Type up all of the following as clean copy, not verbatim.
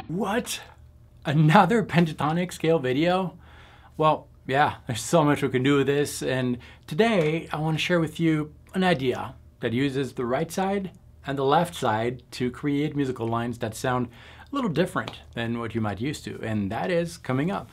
What? Another pentatonic scale video? Well, yeah, there's so much we can do with this, and today I want to share with you an idea that uses the right side and the left side to create musical lines that sound a little different than what you might used to, and that is coming up.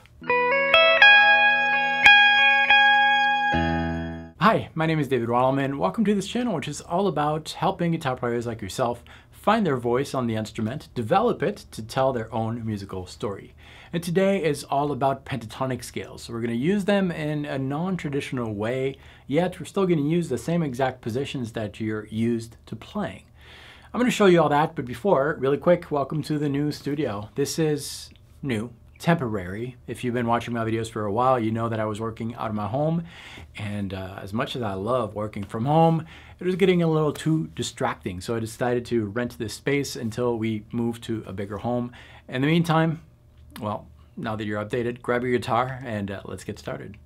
Hi, my name is David Wallman. Welcome to this channel, which is all about helping guitar players like yourself find their voice on the instrument, develop it to tell their own musical story. And today is all about pentatonic scales. So we're going to use them in a non-traditional way, yet we're still going to use the same exact positions that you're used to playing. I'm going to show you all that, but before, really quick, welcome to the new studio. This is new. Temporary. If you've been watching my videos for a while, you know that I was working out of my home, and as much as I love working from home, it was getting a little too distracting, so I decided to rent this space until we move to a bigger home. In the meantime, well, now that you're updated, grab your guitar and let's get started.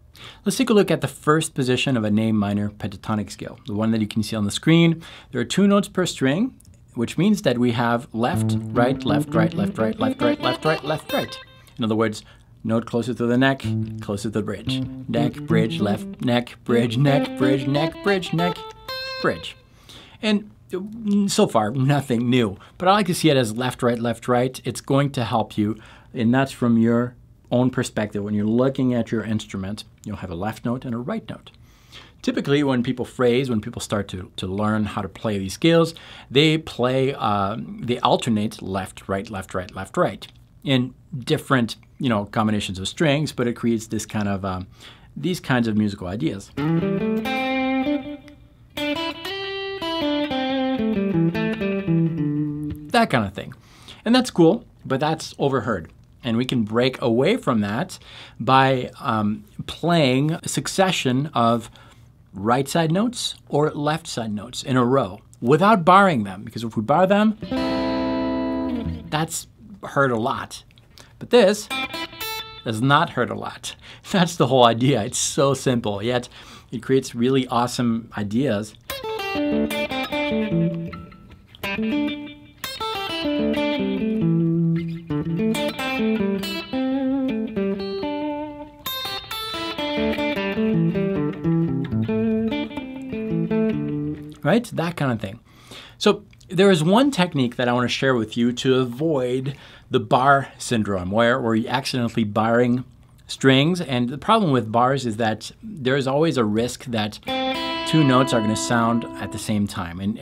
Let's take a look at the first position of a name minor pentatonic scale, the one that you can see on the screen. There are 2 notes per string, which means that we have left, right, left, right, left, right, left, right, left, right, left, right. In other words, note closer to the neck, closer to the bridge. Neck, bridge, left, neck, bridge, neck, bridge, neck, bridge, neck, bridge. And so far, nothing new. But I like to see it as left, right, left, right. It's going to help you, and that's from your own perspective. When you're looking at your instrument, you'll have a left note and a right note. Typically, when people start to learn how to play these scales, they alternate left, right, left, right, left, right in different, combinations of strings, but it creates this kind of, these kinds of musical ideas. That kind of thing. And that's cool, but that's overheard. And we can break away from that by playing a succession of right side notes or left side notes in a row without barring them, because if we bar them, that's heard a lot. But this does not hurt a lot. That's the whole idea. It's so simple, yet it creates really awesome ideas. Right? That kind of thing. So there is one technique that I want to share with you to avoid the bar syndrome, where you're accidentally barring strings. And the problem with bars is that there's always a risk that 2 notes are going to sound at the same time. And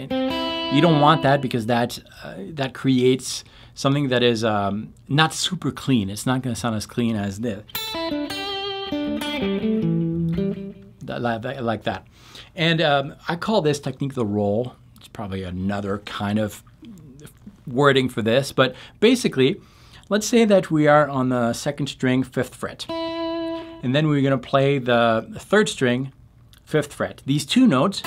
you don't want that, because that creates something that is not super clean. It's not going to sound as clean as this. Like that. And I call this technique the roll. It's probably another kind of wording for this, but basically, let's say that we are on the 2nd string, 5th fret, and then we're going to play the 3rd string, 5th fret. These 2 notes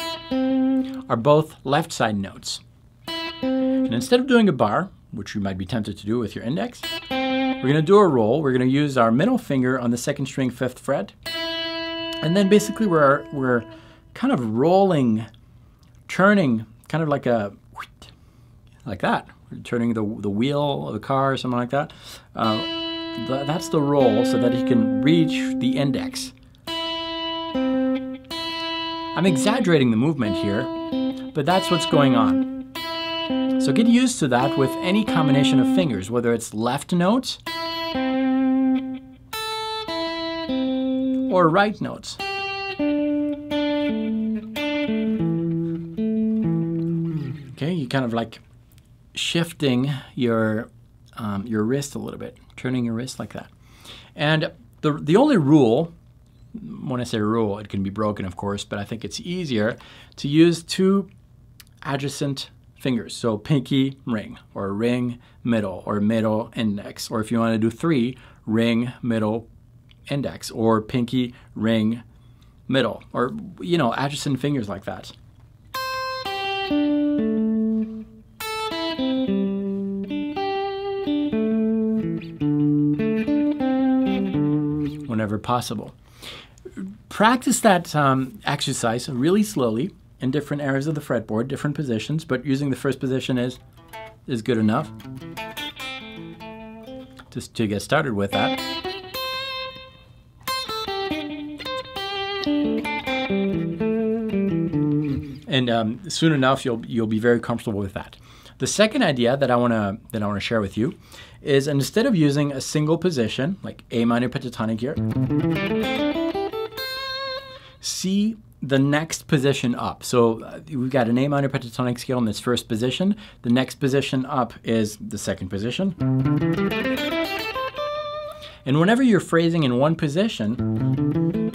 are both left side notes. And instead of doing a bar, which you might be tempted to do with your index, we're going to do a roll. We're going to use our middle finger on the 2nd string, 5th fret, and then basically we're kind of rolling, turning, kind of like that. We're turning the wheel of the car or something like that. That's the roll, so that he can reach the index. I'm exaggerating the movement here, but that's what's going on. So get used to that with any combination of fingers, whether it's left notes or right notes. Okay, you kind of like shifting your wrist a little bit, turning your wrist like that. And the only rule when I say rule, it can be broken, of course, but I think it's easier to use 2 adjacent fingers. So pinky, ring, or ring, middle, or middle, index. Or if you want to do 3, ring, middle, index, or pinky, ring, middle, or, you know, adjacent fingers like that. Whenever possible. Practice that exercise really slowly in different areas of the fretboard, different positions, but using the first position is good enough just to get started with that. And soon enough, you'll be very comfortable with that. The second idea that I want to share with you is, instead of using a single position like A minor pentatonic here, see the next position up. So we've got an A minor pentatonic scale in this first position. The next position up is the second position. And whenever you're phrasing in one position,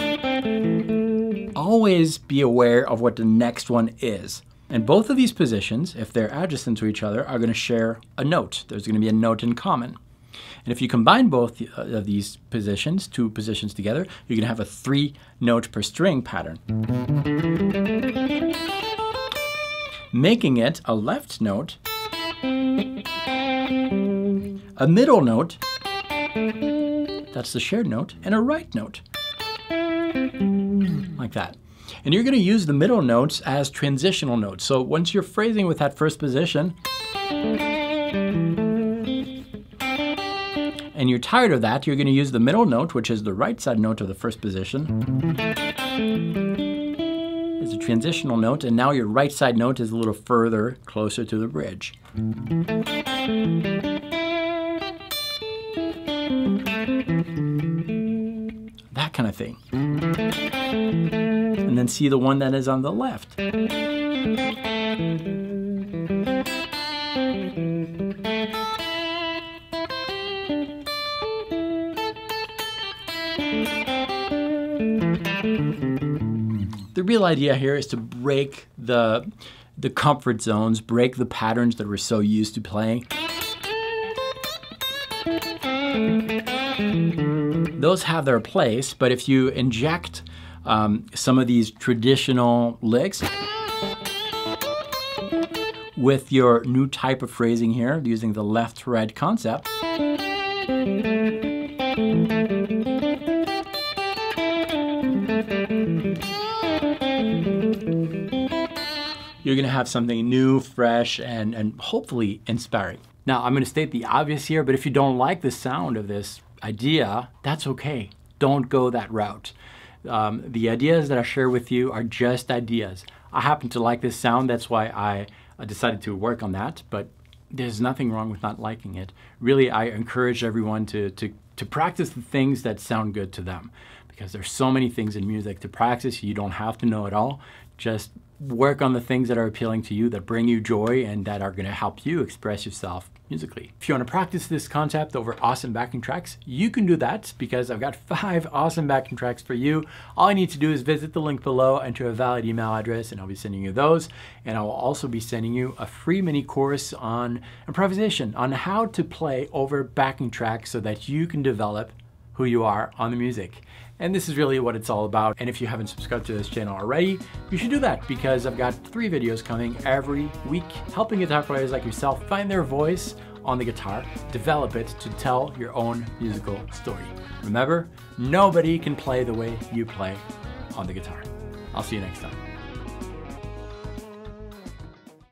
always be aware of what the next one is. And both of these positions, if they're adjacent to each other, are going to share a note. There's going to be a note in common. And if you combine both of these positions, 2 positions together, you're going to have a 3 note per string pattern, making it a left note, a middle note, that's the shared note, and a right note, like that. And you're going to use the middle notes as transitional notes. So once you're phrasing with that first position, and you're tired of that, you're going to use the middle note, which is the right side note of the first position, as a transitional note, and now your right side note is a little further, closer to the bridge. That kind of thing. And then see the one that is on the left. The real idea here is to break the comfort zones, break the patterns that we're so used to playing. Those have their place, but if you inject some of these traditional licks with your new type of phrasing here, using the left-right concept, you're going to have something new, fresh, and hopefully inspiring. Now, I'm going to state the obvious here, but if you don't like the sound of this idea, that's okay. Don't go that route. The ideas that I share with you are just ideas. I happen to like this sound, that's why I decided to work on that, but there's nothing wrong with not liking it. Really, I encourage everyone to practice the things that sound good to them, because there's so many things in music to practice. You don't have to know it all. Just work on the things that are appealing to you, that bring you joy, and that are going to help you express yourself musically. If you want to practice this concept over awesome backing tracks, you can do that, because I've got 5 awesome backing tracks for you. All I need to do is visit the link below, enter a valid email address, and I'll be sending you those. And I will also be sending you a free mini course on improvisation, on how to play over backing tracks so that you can develop who you are on the music. And this is really what it's all about. And if you haven't subscribed to this channel already, you should do that, because I've got 3 videos coming every week, helping guitar players like yourself find their voice on the guitar, develop it to tell your own musical story. Remember, nobody can play the way you play on the guitar. I'll see you next time.